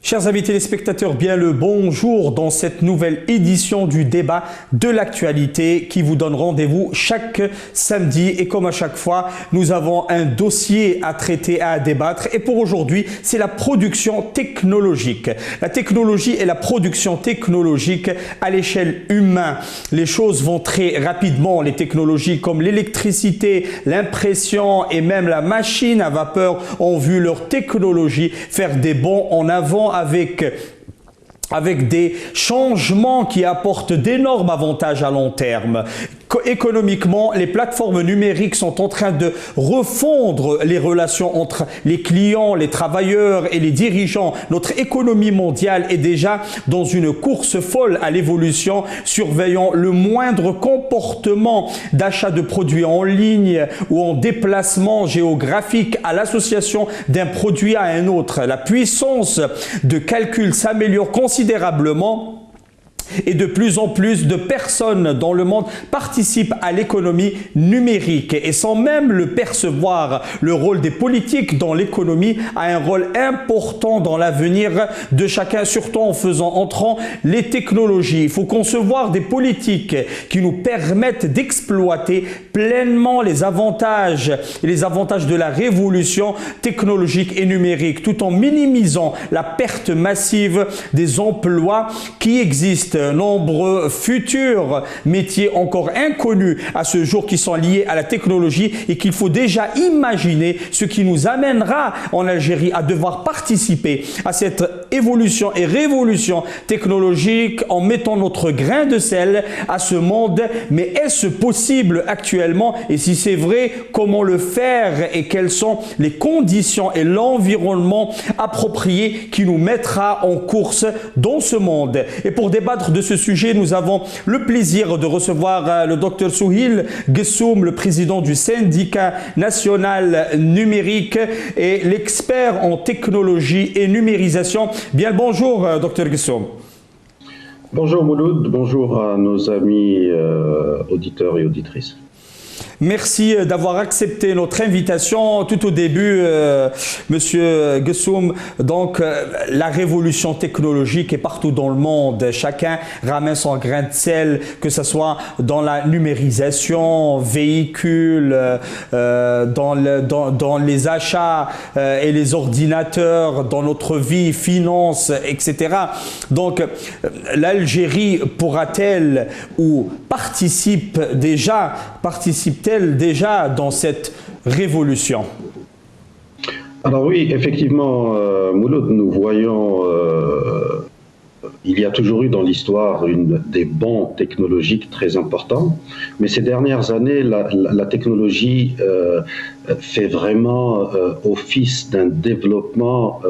Chers amis téléspectateurs, bien le bonjour dans cette nouvelle édition du débat de l'actualité qui vous donne rendez-vous chaque samedi. Et comme à chaque fois, nous avons un dossier à traiter, à débattre. Et pour aujourd'hui, c'est la production technologique. La technologie et la production technologique à l'échelle humaine. Les choses vont très rapidement. Les technologies comme l'électricité, l'impression et même la machine à vapeur ont vu leur technologie faire des bonds en avant avec des changements qui apportent d'énormes avantages à long terme. Économiquement, les plateformes numériques sont en train de refondre les relations entre les clients, les travailleurs et les dirigeants. Notre économie mondiale est déjà dans une course folle à l'évolution, surveillant le moindre comportement d'achat de produits en ligne ou en déplacement géographique à l'association d'un produit à un autre. La puissance de calcul s'améliore considérablement. Et de plus en plus de personnes dans le monde participent à l'économie numérique. Et sans même le percevoir, le rôle des politiques dans l'économie a un rôle important dans l'avenir de chacun, surtout en faisant entrant les technologies. Il faut concevoir des politiques qui nous permettent d'exploiter pleinement les avantages de la révolution technologique et numérique, tout en minimisant la perte massive des emplois qui existent. Nombreux futurs métiers encore inconnus à ce jour qui sont liés à la technologie et qu'il faut déjà imaginer ce qui nous amènera en Algérie à devoir participer à cette évolution et révolution technologique en mettant notre grain de sel à ce monde. Mais est-ce possible actuellement? Et si c'est vrai, comment le faire et quelles sont les conditions et l'environnement approprié qui nous mettra en course dans ce monde? Et pour débattre de ce sujet, nous avons le plaisir de recevoir le Dr Souhil Gessoum, le président du syndicat national numérique et l'expert en technologie et numérisation. Bien le bonjour, Dr Gessoum. Bonjour Mouloud, bonjour à nos amis auditeurs et auditrices. Merci d'avoir accepté notre invitation. Tout au début, Monsieur Gessoum, donc la révolution technologique est partout dans le monde. Chacun ramène son grain de sel, que ce soit dans la numérisation, véhicules, dans les achats et les ordinateurs, dans notre vie, finances, etc. Donc, l'Algérie pourra-t-elle ou participe-t-elle déjà dans cette révolution? Alors oui, effectivement, Mouloud, nous voyons, il y a toujours eu dans l'histoire des bonds technologiques très importants, mais ces dernières années, la technologie fait vraiment office d'un développement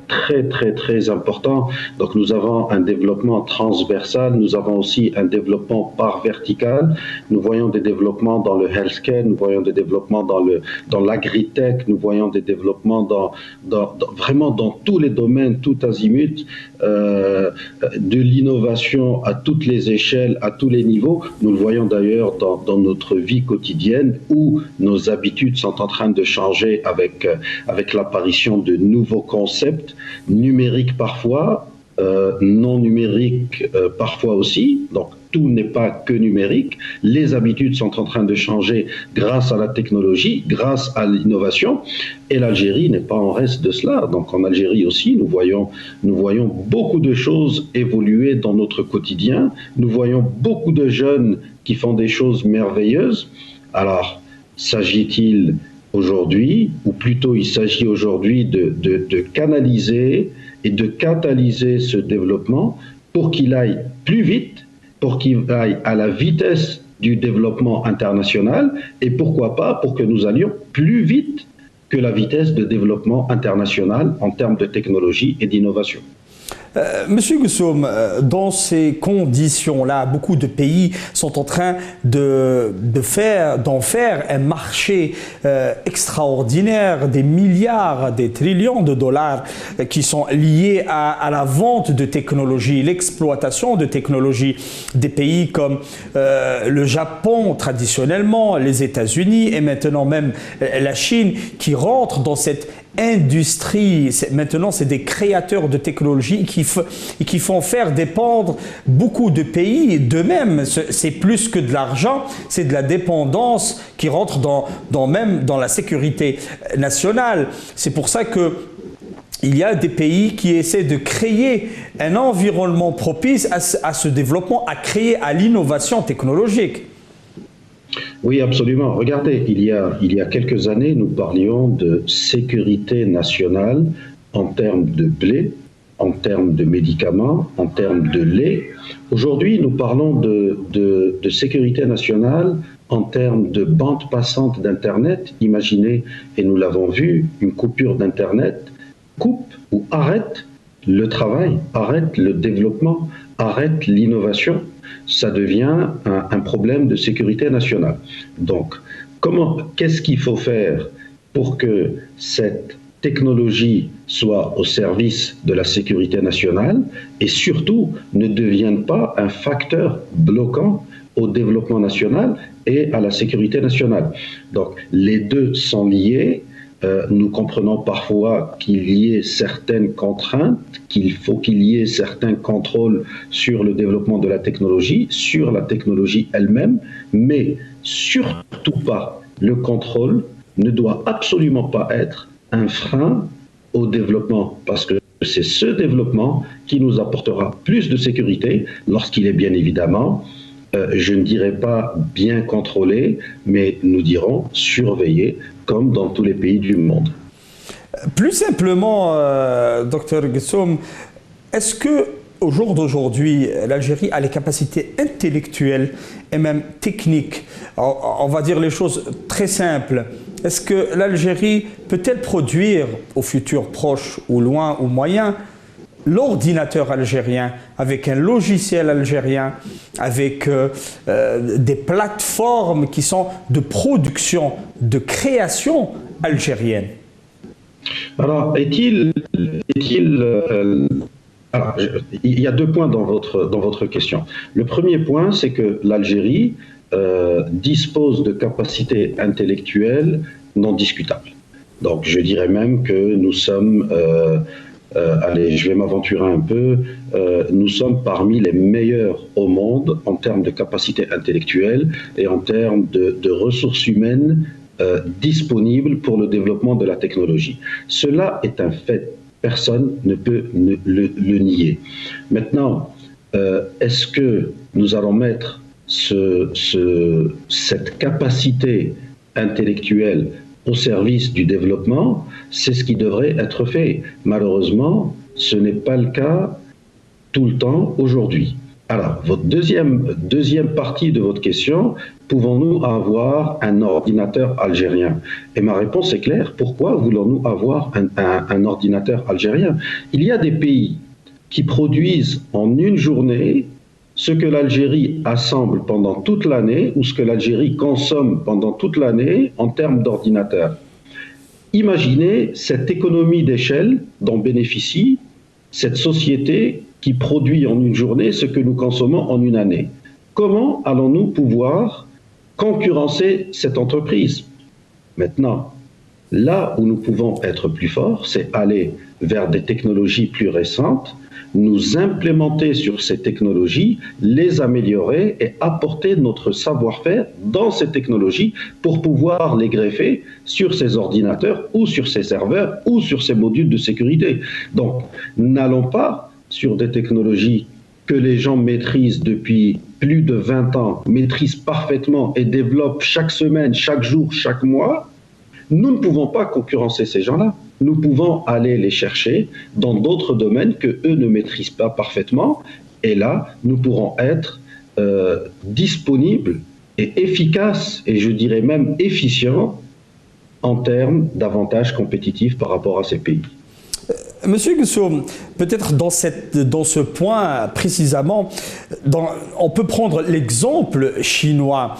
très important. Donc nous avons un développement transversal, nous avons aussi un développement par vertical. Nous voyons des développements dans le healthcare, nous voyons des développements dans l'agritech, nous voyons des développements vraiment dans tous les domaines, tout azimut, de l'innovation à toutes les échelles, à tous les niveaux. Nous le voyons d'ailleurs dans notre vie quotidienne où nos habitudes sont en train de changer avec l'apparition de nouveaux concepts, numériques parfois, non numériques parfois aussi. Donc tout n'est pas que numérique. Les habitudes sont en train de changer grâce à la technologie, grâce à l'innovation. Et l'Algérie n'est pas en reste de cela. Donc en Algérie aussi, nous voyons beaucoup de choses évoluer dans notre quotidien. Nous voyons beaucoup de jeunes qui font des choses merveilleuses. Alors, s'agit-il aujourd'hui, ou plutôt il s'agit aujourd'hui de canaliser et de catalyser ce développement pour qu'il aille plus vite, pour qu'il aille à la vitesse du développement international et pourquoi pas pour que nous allions plus vite que la vitesse de développement international en termes de technologie et d'innovation. Monsieur Gessoum, dans ces conditions-là, beaucoup de pays sont en train d'en faire un marché extraordinaire, des milliards, des trillions de dollars qui sont liés à la vente de technologies, l'exploitation de technologies. Des pays comme le Japon traditionnellement, les États-Unis et maintenant même la Chine qui rentrent dans cette industrie. Maintenant, c'est des créateurs de technologies qui font faire dépendre beaucoup de pays d'eux-mêmes. C'est plus que de l'argent, c'est de la dépendance qui rentre même dans la sécurité nationale. C'est pour ça que il y a des pays qui essaient de créer un environnement propice à ce développement, à l'innovation technologique. Oui, absolument. Regardez, il y a quelques années, nous parlions de sécurité nationale en termes de blé, en termes de médicaments, en termes de lait. Aujourd'hui, nous parlons de sécurité nationale en termes de bande passante d'Internet. Imaginez, et nous l'avons vu, une coupure d'Internet coupe ou arrête le travail, arrête le développement, arrête l'innovation. Ça devient un problème de sécurité nationale. Donc, qu'est-ce qu'il faut faire pour que cette technologie soit au service de la sécurité nationale et surtout ne devienne pas un facteur bloquant au développement national et à la sécurité nationale. Donc, les deux sont liés. Nous comprenons parfois qu'il y ait certaines contraintes, qu'il faut qu'il y ait certains contrôles sur le développement de la technologie, sur la technologie elle-même, mais surtout pas, le contrôle ne doit absolument pas être un frein au développement, parce que c'est ce développement qui nous apportera plus de sécurité lorsqu'il est bien évidemment, je ne dirais pas bien contrôlé, mais nous dirons surveillé, comme dans tous les pays du monde. Plus simplement, Dr Gessoum, est-ce que au jour d'aujourd'hui, l'Algérie a les capacités intellectuelles et même techniques, on va dire les choses très simples, est-ce que l'Algérie peut-elle produire au futur proche ou loin ou moyen l'ordinateur algérien, avec un logiciel algérien, avec des plateformes qui sont de production, de création algérienne? Alors, il y a deux points dans votre question. Le premier point, c'est que l'Algérie dispose de capacités intellectuelles non discutables. Donc, je dirais même que nous sommes... allez, je vais m'aventurer un peu. Nous sommes parmi les meilleurs au monde en termes de capacité intellectuelle et en termes de ressources humaines disponibles pour le développement de la technologie. Cela est un fait. Personne ne peut le nier. Maintenant, est-ce que nous allons mettre cette capacité intellectuelle au service du développement? C'est ce qui devrait être fait. Malheureusement, ce n'est pas le cas tout le temps aujourd'hui. Alors, votre deuxième partie de votre question, pouvons-nous avoir un ordinateur algérien? Et ma réponse est claire. Pourquoi voulons-nous avoir un ordinateur algérien? Il y a des pays qui produisent en une journée ce que l'Algérie assemble pendant toute l'année ou ce que l'Algérie consomme pendant toute l'année en termes d'ordinateurs. Imaginez cette économie d'échelle dont bénéficie cette société qui produit en une journée ce que nous consommons en une année. Comment allons-nous pouvoir concurrencer cette entreprise? Maintenant, là où nous pouvons être plus forts, c'est aller vers des technologies plus récentes, nous implémenter sur ces technologies, les améliorer et apporter notre savoir-faire dans ces technologies pour pouvoir les greffer sur ces ordinateurs ou sur ces serveurs ou sur ces modules de sécurité. Donc, n'allons pas sur des technologies que les gens maîtrisent depuis plus de 20 ans, maîtrisent parfaitement et développent chaque semaine, chaque jour, chaque mois. Nous ne pouvons pas concurrencer ces gens-là. Nous pouvons aller les chercher dans d'autres domaines que eux ne maîtrisent pas parfaitement. Et là, nous pourrons être disponibles et efficaces, et je dirais même efficients, en termes d'avantages compétitifs par rapport à ces pays. Monsieur Gessoum, peut-être dans ce point précisément, on peut prendre l'exemple chinois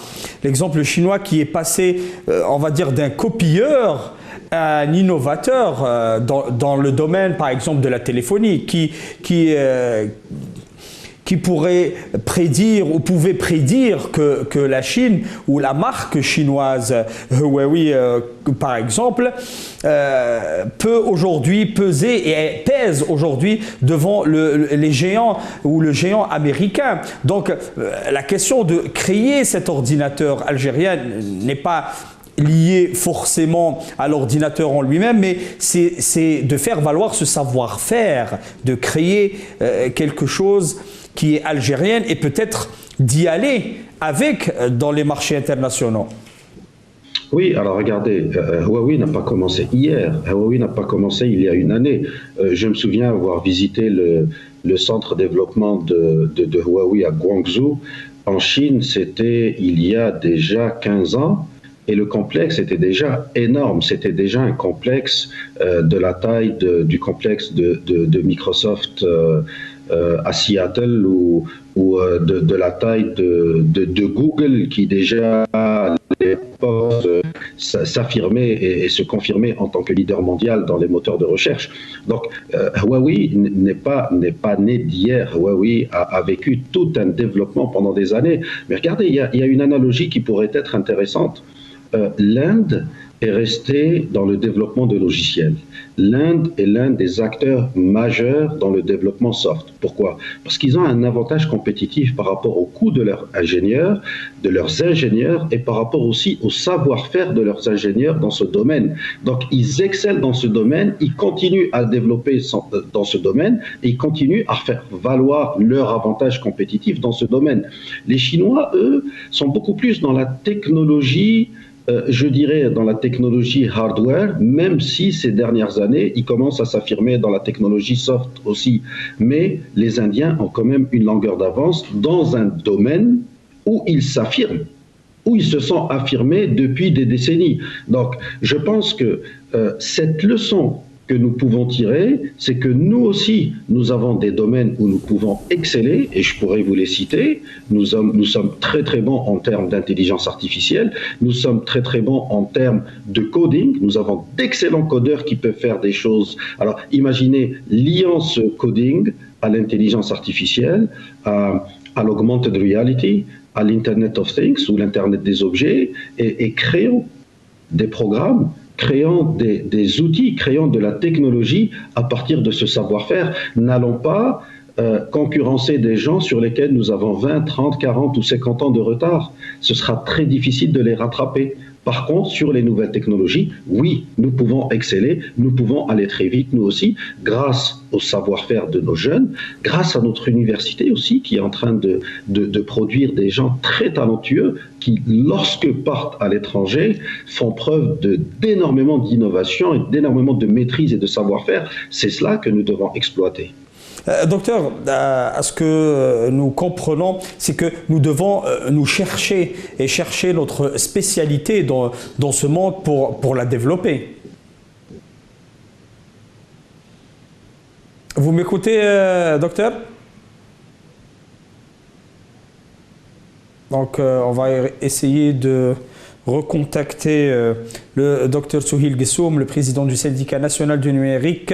qui est passé, on va dire, d'un copieur à un innovateur dans le domaine, par exemple, de la téléphonie, qui qui pourrait prédire ou pouvait prédire que la Chine ou la marque chinoise Huawei, par exemple, peut aujourd'hui peser et pèse aujourd'hui devant les géants ou le géant américain. Donc la question de créer cet ordinateur algérien n'est pas lié forcément à l'ordinateur en lui-même, mais c'est de faire valoir ce savoir-faire, de créer quelque chose qui est algérien et peut-être d'y aller avec dans les marchés internationaux. Oui, alors regardez, Huawei n'a pas commencé hier, Huawei n'a pas commencé il y a une année. Je me souviens avoir visité le centre de développement de Huawei à Guangzhou. En Chine, c'était il y a déjà 15 ans. Et le complexe était déjà énorme, c'était déjà un complexe de la taille du complexe de Microsoft à Seattle ou de la taille de Google qui déjà à l'époque s'affirmait et se confirmait en tant que leader mondial dans les moteurs de recherche. Donc Huawei n'est pas né d'hier, Huawei a vécu tout un développement pendant des années. Mais regardez, il y a une analogie qui pourrait être intéressante. L'Inde est restée dans le développement de logiciels. L'Inde est l'un des acteurs majeurs dans le développement soft. Pourquoi? Parce qu'ils ont un avantage compétitif par rapport au coût de leurs ingénieurs et par rapport aussi au savoir-faire de leurs ingénieurs dans ce domaine. Donc ils excellent dans ce domaine, ils continuent à développer dans ce domaine et ils continuent à faire valoir leur avantage compétitif dans ce domaine. Les Chinois, eux, sont beaucoup plus dans la technologie, je dirais dans la technologie hardware, même si ces dernières années, ils commencent à s'affirmer dans la technologie soft aussi. Mais les Indiens ont quand même une longueur d'avance dans un domaine où ils s'affirment, où ils se sont affirmés depuis des décennies. Donc, je pense que cette leçon que nous pouvons tirer, c'est que nous aussi, nous avons des domaines où nous pouvons exceller, et je pourrais vous les citer. Nous sommes très très bons en termes d'intelligence artificielle, nous sommes très très bons en termes de coding, nous avons d'excellents codeurs qui peuvent faire des choses. Alors imaginez, liant ce coding à l'intelligence artificielle, à l'augmented reality, à l'Internet of Things ou l'Internet des objets, et créons des programmes, créant des outils, créant de la technologie à partir de ce savoir-faire. N'allons pas concurrencer des gens sur lesquels nous avons 20, 30, 40 ou 50 ans de retard. Ce sera très difficile de les rattraper. Par contre, sur les nouvelles technologies, oui, nous pouvons exceller, nous pouvons aller très vite, nous aussi, grâce au savoir-faire de nos jeunes, grâce à notre université aussi, qui est en train de produire des gens très talentueux, qui, lorsque partent à l'étranger, font preuve d'énormément d'innovation et d'énormément de maîtrise et de savoir-faire. C'est cela que nous devons exploiter. Docteur, à ce que nous comprenons, c'est que nous devons nous chercher et chercher notre spécialité dans ce monde pour la développer. Vous m'écoutez, docteur? Donc, on va essayer de recontacter le docteur Souhil Gessoum, le président du syndicat national du numérique,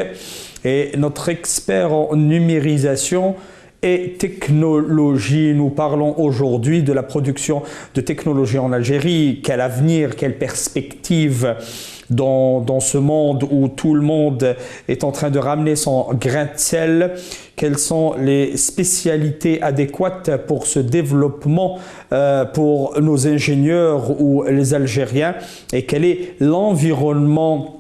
et notre expert en numérisation et technologie. Nous parlons aujourd'hui de la production de technologie en Algérie. Quel avenir, quelle perspective dans ce monde où tout le monde est en train de ramener son grain de sel? Quelles sont les spécialités adéquates pour ce développement pour nos ingénieurs ou les Algériens? Et quel est l'environnement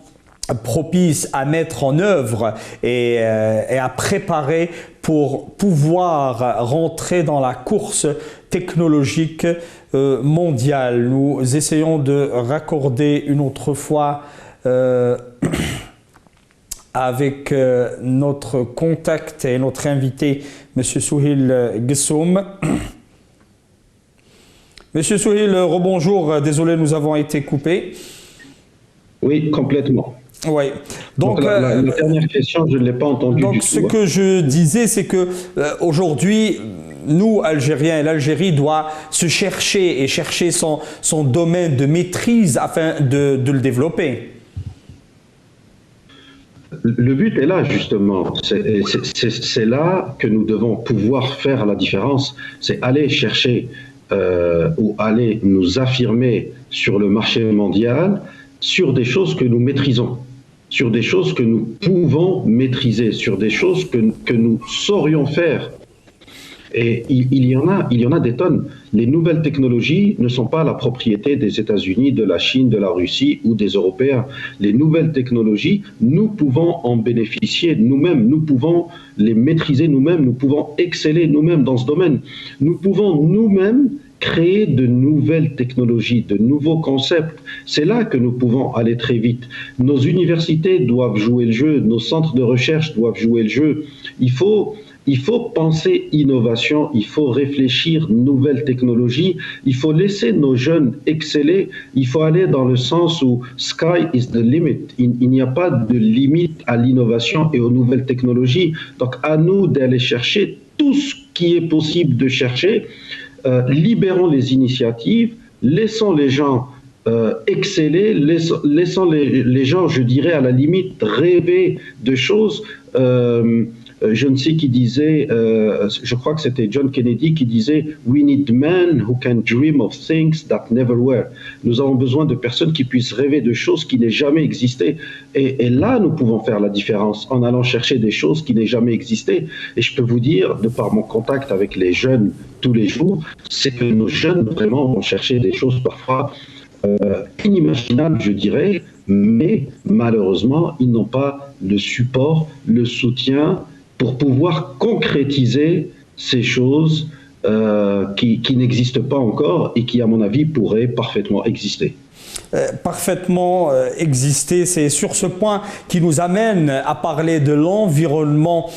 propice à mettre en œuvre et à préparer pour pouvoir rentrer dans la course technologique mondiale? Nous essayons de raccorder une autre fois avec notre contact et notre invité, M. Souhil Gessoum. Monsieur Souhil, rebonjour, désolé, nous avons été coupés. Oui, complètement. Oui. Donc la dernière question, je ne l'ai pas entendue du tout. Donc ce que je disais, c'est que aujourd'hui, nous, Algériens, l'Algérie doit se chercher et chercher son domaine de maîtrise afin de le développer. Le but est là, justement. C'est là que nous devons pouvoir faire la différence. C'est aller chercher ou aller nous affirmer sur le marché mondial sur des choses que nous maîtrisons, sur des choses que nous pouvons maîtriser, sur des choses que nous saurions faire. Et il y en a des tonnes. Les nouvelles technologies ne sont pas la propriété des États-Unis, de la Chine, de la Russie ou des Européens. Les nouvelles technologies, nous pouvons en bénéficier nous-mêmes, nous pouvons les maîtriser nous-mêmes, nous pouvons exceller nous-mêmes dans ce domaine. Nous pouvons nous-mêmes créer de nouvelles technologies, de nouveaux concepts. C'est là que nous pouvons aller très vite. Nos universités doivent jouer le jeu, nos centres de recherche doivent jouer le jeu. Il faut penser innovation, il faut réfléchir nouvelles technologies, il faut laisser nos jeunes exceller, il faut aller dans le sens où sky is the limit. Il n'y a pas de limite à l'innovation et aux nouvelles technologies. Donc à nous d'aller chercher tout ce qui est possible de chercher. Libérons les initiatives, laissons les gens exceller, laissons les gens, je dirais, à la limite, rêver de choses. Je ne sais qui disait, je crois que c'était John Kennedy qui disait « We need men who can dream of things that never were ». Nous avons besoin de personnes qui puissent rêver de choses qui n'aient jamais existé. Et là, nous pouvons faire la différence en allant chercher des choses qui n'aient jamais existé. Et je peux vous dire, de par mon contact avec les jeunes tous les jours, c'est que nos jeunes vraiment vont chercher des choses parfois inimaginables, je dirais, mais malheureusement, ils n'ont pas le support, le soutien pour pouvoir concrétiser ces choses qui n'existent pas encore et qui, à mon avis, pourraient parfaitement exister. Parfaitement exister. C'est sur ce point qui nous amène à parler de l'environnement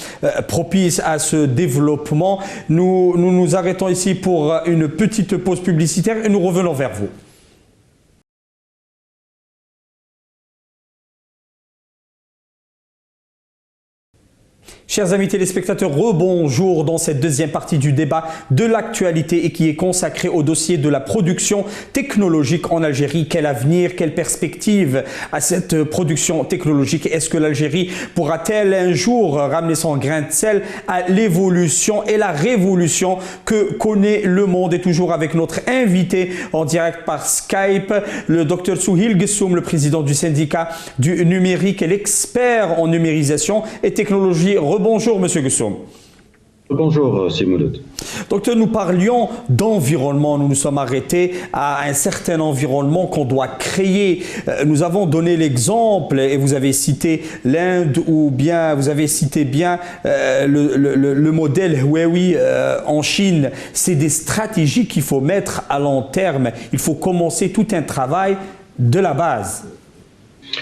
propice à ce développement. Nous arrêtons ici pour une petite pause publicitaire et nous revenons vers vous. Chers amis téléspectateurs, rebonjour dans cette deuxième partie du débat de l'actualité et qui est consacrée au dossier de la production technologique en Algérie. Quel avenir, quelle perspective à cette production technologique? Est-ce que l'Algérie pourra-t-elle un jour ramener son grain de sel à l'évolution et la révolution que connaît le monde? Et toujours avec notre invité en direct par Skype, le Dr Souhil Gessoum, le président du syndicat du numérique et l'expert en numérisation et technologie. Bonjour, Monsieur Gessoum. Bonjour, Simoud. Docteur, nous parlions d'environnement. Nous nous sommes arrêtés à un certain environnement qu'on doit créer. Nous avons donné l'exemple, et vous avez cité l'Inde, ou bien vous avez cité bien le modèle Huawei en Chine. C'est des stratégies qu'il faut mettre à long terme. Il faut commencer tout un travail de la base.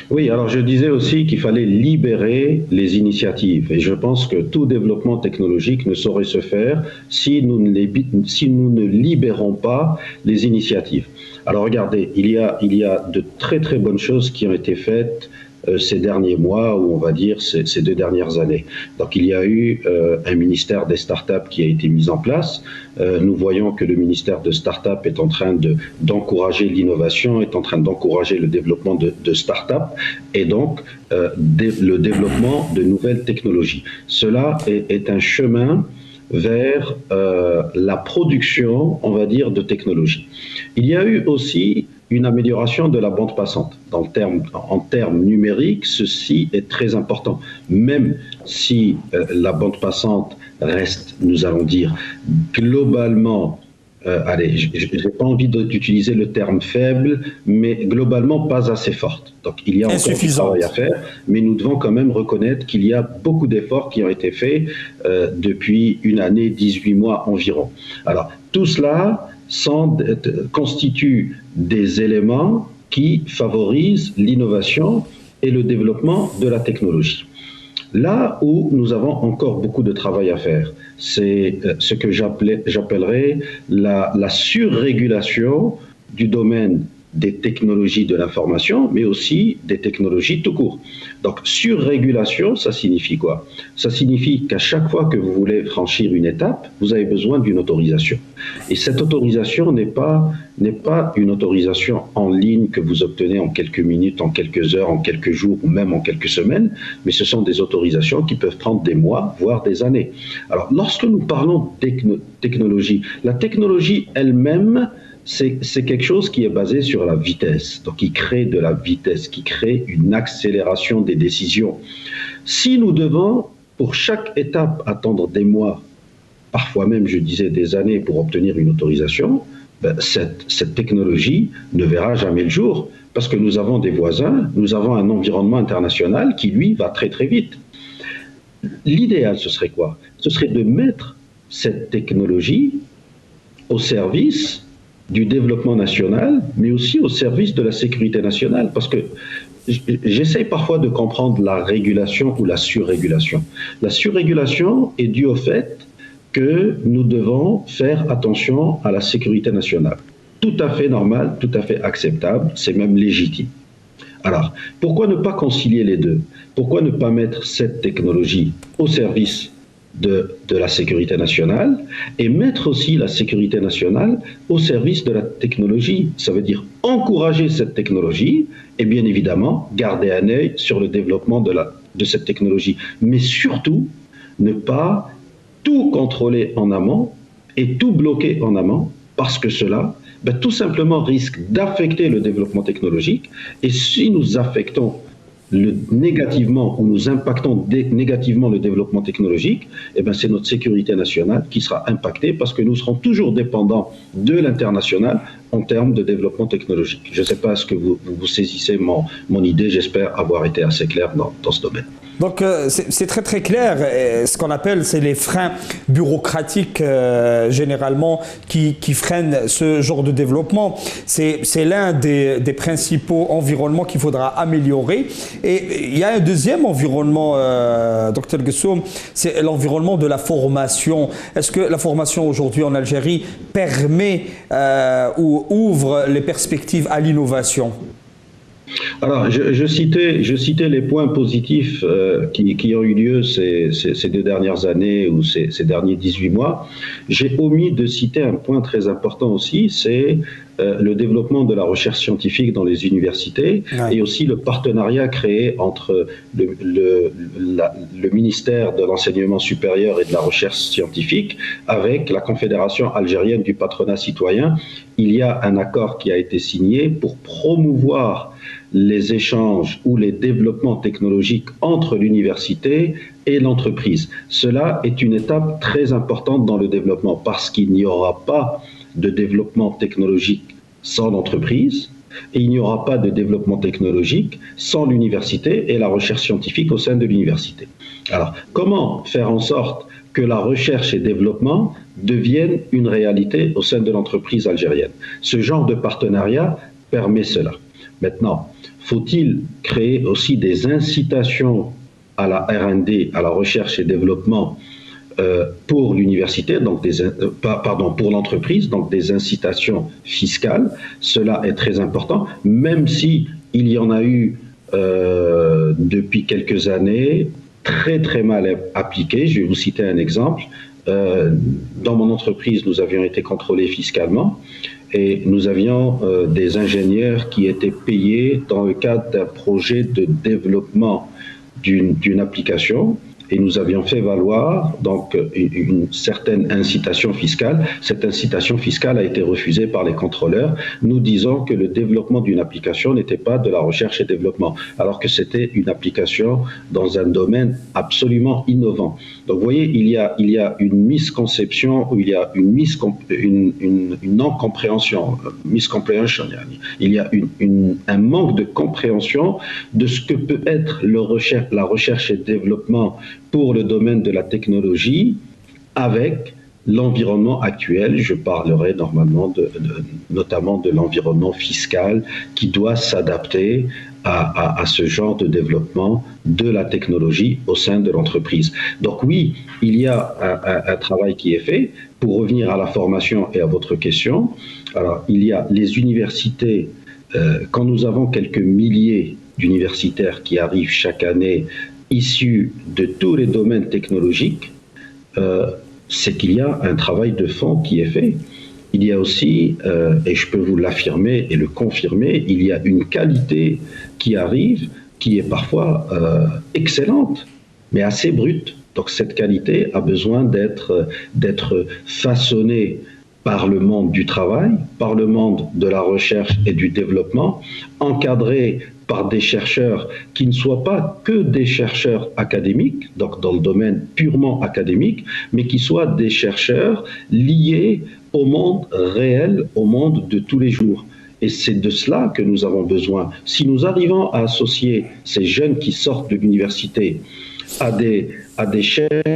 Oui, alors je disais aussi qu'il fallait libérer les initiatives et je pense que tout développement technologique ne saurait se faire si nous ne libérons pas les initiatives. Alors regardez, il y a de très très bonnes choses qui ont été faites ces derniers mois, ou on va dire ces 2 dernières années. Donc il y a eu un ministère des startups qui a été mis en place. Nous voyons que le ministère de startups est en train d'encourager l'innovation, est en train d'encourager le développement de startups et donc le développement de nouvelles technologies. Cela est un chemin vers la production, on va dire, de technologies. Il y a eu aussi une amélioration de la bande passante. En termes numériques, ceci est très important. Même si la bande passante reste, nous allons dire, globalement, je n'ai pas envie d'utiliser le terme faible, mais globalement pas assez forte. Donc il y a encore du travail à faire, mais nous devons quand même reconnaître qu'il y a beaucoup d'efforts qui ont été faits depuis une année, 18 mois environ. Alors tout cela constitue des éléments qui favorisent l'innovation et le développement de la technologie. Là où nous avons encore beaucoup de travail à faire, c'est ce que j'appellerais la surrégulation du domaine des technologies de l'information, mais aussi des technologies tout court. Donc, surrégulation, ça signifie quoi? Ça signifie qu'à chaque fois que vous voulez franchir une étape, vous avez besoin d'une autorisation. Et cette autorisation n'est pas une autorisation en ligne que vous obtenez en quelques minutes, en quelques heures, en quelques jours ou même en quelques semaines, mais ce sont des autorisations qui peuvent prendre des mois, voire des années. Alors, lorsque nous parlons de technologie, la technologie elle-même, c'est quelque chose qui est basé sur la vitesse, donc qui crée de la vitesse, qui crée une accélération des décisions. Si nous devons, pour chaque étape, attendre des mois, parfois même, je disais, des années pour obtenir une autorisation, cette technologie ne verra jamais le jour, parce que nous avons des voisins, nous avons un environnement international qui, lui, va très très vite. L'idéal, ce serait quoi? Ce serait de mettre cette technologie au service du développement national, mais aussi au service de la sécurité nationale, parce que j'essaie parfois de comprendre la régulation ou la surrégulation. La surrégulation est due au fait que nous devons faire attention à la sécurité nationale. Tout à fait normal, tout à fait acceptable, c'est même légitime. Alors, pourquoi ne pas concilier les deux? Pourquoi ne pas mettre cette technologie au service de la sécurité nationale et mettre aussi la sécurité nationale au service de la technologie? Ça veut dire encourager cette technologie et bien évidemment garder un œil sur le développement de cette technologie. Mais surtout, ne pas tout contrôler en amont et tout bloquer en amont, parce que cela, tout simplement risque d'affecter le développement technologique. Et si nous affectons négativement ou nous impactons négativement le développement technologique, c'est notre sécurité nationale qui sera impactée, parce que nous serons toujours dépendants de l'international en termes de développement technologique. Je ne sais pas, est-ce que vous saisissez mon idée? J'espère avoir été assez clair dans ce domaine. Donc c'est très très clair. Ce qu'on appelle, c'est les freins bureaucratiques généralement qui freinent ce genre de développement. C'est l'un des principaux environnements qu'il faudra améliorer. Et il y a un deuxième environnement, Dr Gessoum, c'est l'environnement de la formation. Est-ce que la formation aujourd'hui en Algérie permet ou ouvre les perspectives à l'innovation? Alors, je citais les points positifs qui ont eu lieu ces 2 dernières années ou ces derniers 18 mois. J'ai omis de citer un point très important aussi, c'est le développement de la recherche scientifique dans les universités, et aussi le partenariat créé entre le ministère de l'Enseignement supérieur et de la recherche scientifique avec la Confédération algérienne du patronat citoyen. Il y a un accord qui a été signé pour promouvoir les échanges ou les développements technologiques entre l'université et l'entreprise. Cela est une étape très importante dans le développement, parce qu'il n'y aura pas de développement technologique sans l'entreprise, et il n'y aura pas de développement technologique sans l'université et la recherche scientifique au sein de l'université. Alors, comment faire en sorte que la recherche et développement deviennent une réalité au sein de l'entreprise algérienne? Ce genre de partenariat permet cela. Maintenant, faut-il créer aussi des incitations à la R&D, à la recherche et développement pour l'université, donc pour l'entreprise, donc des incitations fiscales? Cela est très important, même si il y en a eu depuis quelques années très très mal appliquées. Je vais vous citer un exemple. Dans mon entreprise, nous avions été contrôlés fiscalement. Et nous avions des ingénieurs qui étaient payés dans le cadre d'un projet de développement d'une application, et nous avions fait valoir donc une certaine incitation fiscale. Cette incitation fiscale a été refusée par les contrôleurs, nous disant que le développement d'une application n'était pas de la recherche et développement, alors que c'était une application dans un domaine absolument innovant. Donc vous voyez, il y a une misconception, ou il y a une non-compréhension, miscomprehension. Il y a un manque de compréhension de ce que peut être la recherche et développement pour le domaine de la technologie avec l'environnement actuel. Je parlerai normalement notamment de l'environnement fiscal qui doit s'adapter à ce genre de développement de la technologie au sein de l'entreprise. Donc oui, il y a un travail qui est fait. Pour revenir à la formation et à votre question, alors il y a les universités quand nous avons quelques milliers d'universitaires qui arrivent chaque année issus de tous les domaines technologiques, c'est qu'il y a un travail de fond qui est fait. Il y a aussi, et je peux vous l'affirmer et le confirmer, il y a une qualité qui arrive qui est parfois excellente, mais assez brute. Donc cette qualité a besoin d'être façonnée par le monde du travail, par le monde de la recherche et du développement, encadrée par des chercheurs qui ne soient pas que des chercheurs académiques, donc dans le domaine purement académique, mais qui soient des chercheurs liés au monde réel, au monde de tous les jours. Et c'est de cela que nous avons besoin. Si nous arrivons à associer ces jeunes qui sortent de l'université à des chercheurs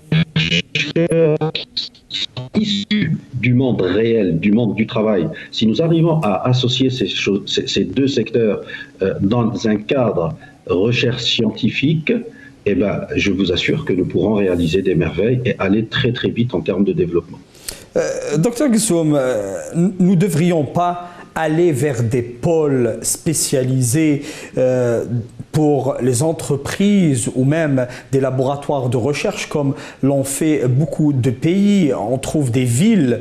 issus du monde réel, du monde du travail, si nous arrivons à associer ces deux secteurs dans un cadre recherche scientifique, eh ben, je vous assure que nous pourrons réaliser des merveilles et aller très très vite en termes de développement. Docteur Guessoum, nous ne devrions pas aller vers des pôles spécialisés pour les entreprises ou même des laboratoires de recherche comme l'ont fait beaucoup de pays. On trouve des villes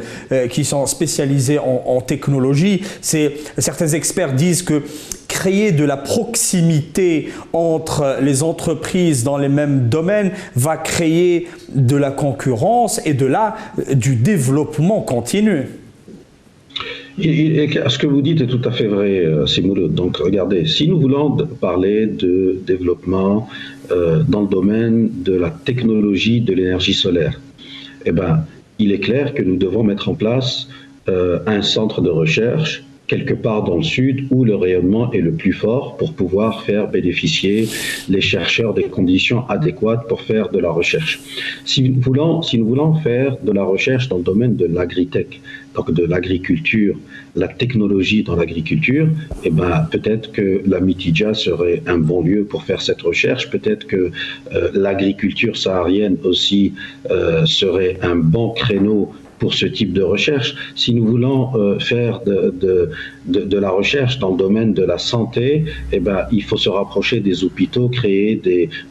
qui sont spécialisées en technologie. Certains experts disent que créer de la proximité entre les entreprises dans les mêmes domaines va créer de la concurrence et du développement continu. Ce que vous dites est tout à fait vrai, Simouloud. Donc, regardez, si nous voulons parler de développement dans le domaine de la technologie de l'énergie solaire, eh ben, il est clair que nous devons mettre en place un centre de recherche quelque part dans le sud où le rayonnement est le plus fort pour pouvoir faire bénéficier les chercheurs des conditions adéquates pour faire de la recherche. Si nous voulons faire de la recherche dans le domaine de l'agritech, donc de l'agriculture, la technologie dans l'agriculture, eh ben, peut-être que la Mitidja serait un bon lieu pour faire cette recherche, peut-être que l'agriculture saharienne aussi serait un bon créneau pour ce type de recherche. Si nous voulons faire de la recherche dans le domaine de la santé, eh ben, il faut se rapprocher des hôpitaux, créer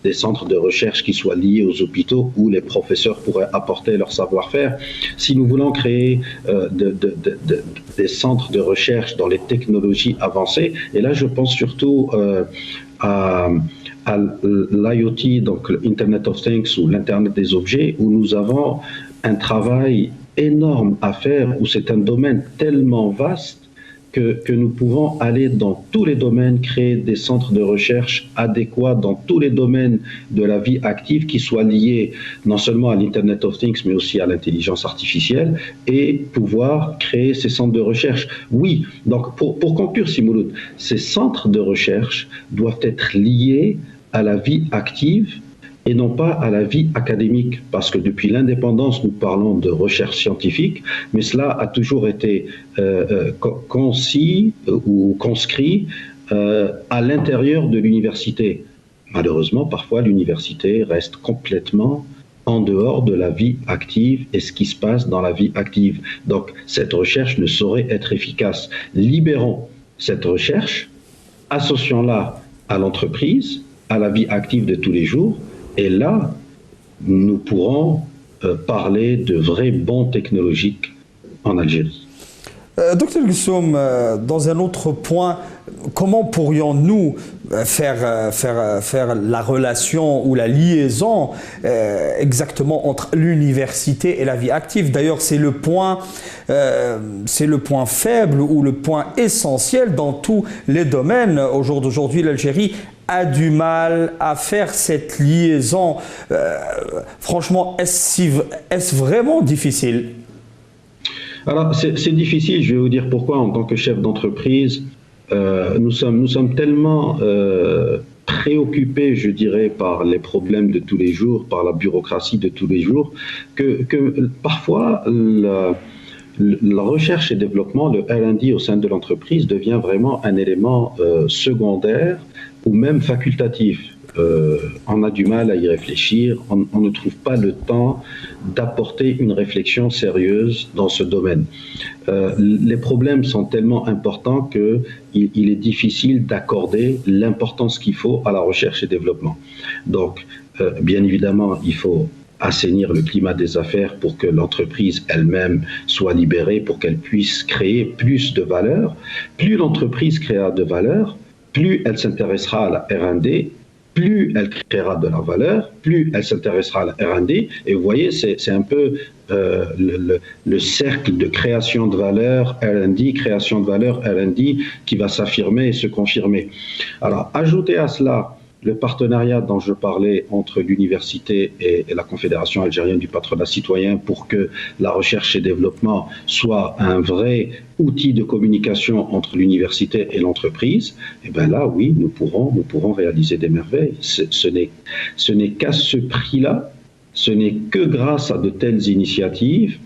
des centres de recherche qui soient liés aux hôpitaux où les professeurs pourraient apporter leur savoir-faire. Si nous voulons créer des centres de recherche dans les technologies avancées, et là je pense surtout à l'IoT, donc l'Internet of Things ou l'Internet des objets, où nous avons un travail énorme à faire, où c'est un domaine tellement vaste que nous pouvons aller dans tous les domaines, créer des centres de recherche adéquats dans tous les domaines de la vie active qui soient liés non seulement à l'Internet of Things, mais aussi à l'intelligence artificielle, et pouvoir créer ces centres de recherche. Oui, donc pour conclure, Simouloud, ces centres de recherche doivent être liés à la vie active et non pas à la vie académique, parce que depuis l'indépendance, nous parlons de recherche scientifique, mais cela a toujours été concis ou conscrit à l'intérieur de l'université. Malheureusement, parfois, l'université reste complètement en dehors de la vie active et ce qui se passe dans la vie active. Donc, cette recherche ne saurait être efficace. Libérons cette recherche, associons-la à l'entreprise, à la vie active de tous les jours, et là, nous pourrons parler de vrais bons technologiques en Algérie. Docteur Guessoum, dans un autre point, comment pourrions-nous faire la relation ou la liaison exactement entre l'université et la vie active? D'ailleurs, c'est le point faible ou le point essentiel dans tous les domaines. Au jour d'aujourd'hui, l'Algérie a du mal à faire cette liaison. Franchement, est-ce vraiment difficile? Alors, c'est difficile, je vais vous dire pourquoi. En tant que chef d'entreprise, nous sommes tellement préoccupés, je dirais, par les problèmes de tous les jours, par la bureaucratie de tous les jours, que parfois la recherche et développement, le R&D au sein de l'entreprise devient vraiment un élément secondaire ou même facultatif. on a du mal à y réfléchir, on ne trouve pas le temps d'apporter une réflexion sérieuse dans ce domaine. Les problèmes sont tellement importants qu'il est difficile d'accorder l'importance qu'il faut à la recherche et développement. Donc, bien évidemment, il faut assainir le climat des affaires pour que l'entreprise elle-même soit libérée, pour qu'elle puisse créer plus de valeur. Plus l'entreprise créera de valeur, plus elle s'intéressera à la R&D, plus elle créera de la valeur, plus elle s'intéressera à la R&D. Et vous voyez, c'est un peu le cercle de création de valeur, R&D, création de valeur, R&D, qui va s'affirmer et se confirmer. Alors, ajoutez à cela le partenariat dont je parlais entre l'université et la Confédération algérienne du patronat citoyen pour que la recherche et développement soit un vrai outil de communication entre l'université et l'entreprise, et bien là, oui, nous pourrons réaliser des merveilles. Ce n'est qu'à ce prix-là, ce n'est que grâce à de telles initiatives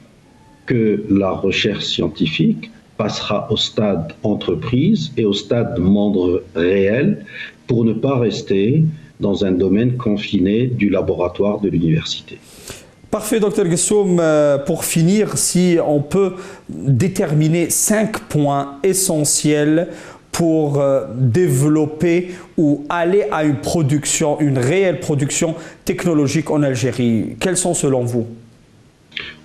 que la recherche scientifique passera au stade entreprise et au stade monde réel pour ne pas rester dans un domaine confiné du laboratoire de l'université. Parfait, Dr Gessoum. Pour finir, si on peut déterminer 5 points essentiels pour développer ou aller à une production, une réelle production technologique en Algérie, quels sont selon vous?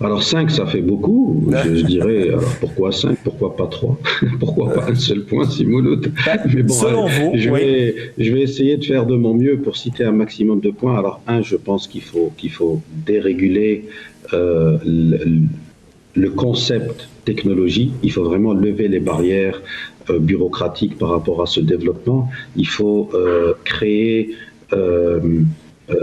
Alors 5, ça fait beaucoup. Je dirais, alors pourquoi 5, pourquoi pas 3? Pourquoi pas un seul point, si Mouloud? Mais bon, selon vous, je vais essayer de faire de mon mieux pour citer un maximum de points. Alors je pense qu'il faut déréguler le concept technologie. Il faut vraiment lever les barrières bureaucratiques par rapport à ce développement. Il faut créer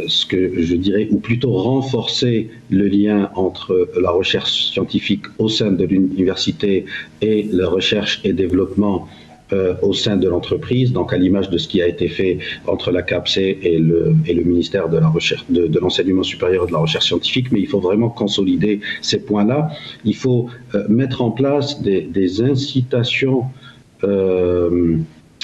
ce que je dirais, ou plutôt renforcer le lien entre la recherche scientifique au sein de l'université et la recherche et développement au sein de l'entreprise, donc à l'image de ce qui a été fait entre la CAPC et le ministère de la recherche, de l'enseignement supérieur et de la recherche scientifique, mais il faut vraiment consolider ces points-là. Il faut mettre en place des incitations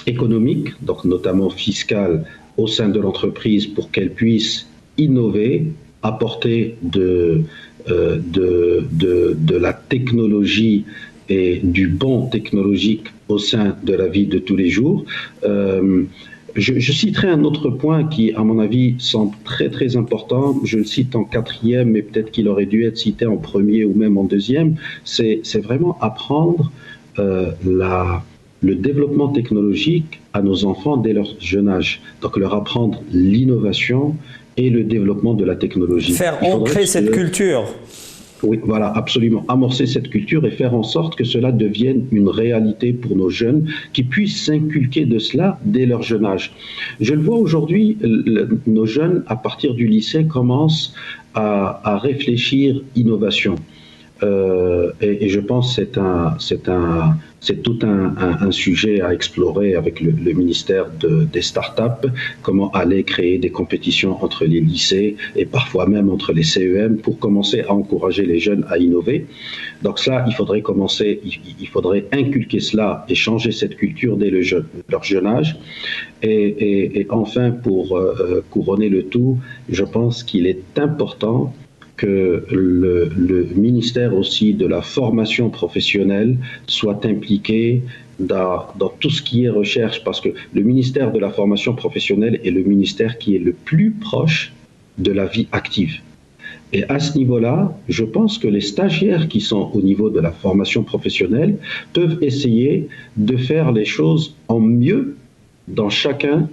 économiques, donc notamment fiscales, au sein de l'entreprise pour qu'elle puisse innover, apporter de la technologie et du bon technologique au sein de la vie de tous les jours. Je citerai un autre point qui, à mon avis, semble très très important. Je le cite en 4e, mais peut-être qu'il aurait dû être cité en 1er ou même en 2e. C'est vraiment apprendre le développement technologique à nos enfants dès leur jeune âge. Donc leur apprendre l'innovation et le développement de la technologie. Faire ancrer cette culture. Oui, voilà, absolument. Amorcer cette culture et faire en sorte que cela devienne une réalité pour nos jeunes, qui puissent s'inculquer de cela dès leur jeune âge. Je le vois aujourd'hui, nos jeunes, à partir du lycée, commencent à réfléchir innovation. Et je pense que c'est tout un sujet à explorer avec le ministère des startups, comment aller créer des compétitions entre les lycées et parfois même entre les CEM pour commencer à encourager les jeunes à innover. Donc ça, il faudrait inculquer cela et changer cette culture dès leur jeune âge. Et enfin, pour couronner le tout, je pense qu'il est important que le ministère aussi de la formation professionnelle soit impliqué dans tout ce qui est recherche, parce que le ministère de la formation professionnelle est le ministère qui est le plus proche de la vie active. Et à ce niveau-là, je pense que les stagiaires qui sont au niveau de la formation professionnelle peuvent essayer de faire les choses en mieux dans chacun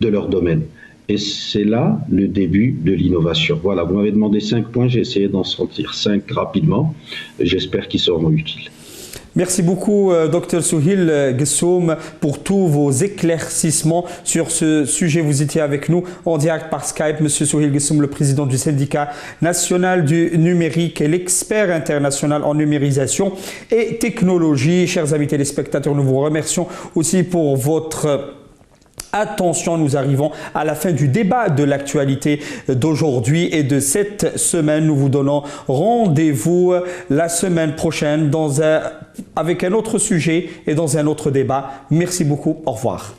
de leurs domaines. Et c'est là le début de l'innovation. Voilà, vous m'avez demandé 5 points, j'ai essayé d'en sortir 5 rapidement. J'espère qu'ils seront utiles. Merci beaucoup, Dr Souheil Gessoum, pour tous vos éclaircissements sur ce sujet. Vous étiez avec nous en direct par Skype. Monsieur Souheil Gessoum, le président du syndicat national du numérique et l'expert international en numérisation et technologie. Chers amis téléspectateurs, nous vous remercions aussi pour votre attention. Nous arrivons à la fin du débat de l'actualité d'aujourd'hui et de cette semaine. Nous vous donnons rendez-vous la semaine prochaine avec un autre sujet et dans un autre débat. Merci beaucoup. Au revoir.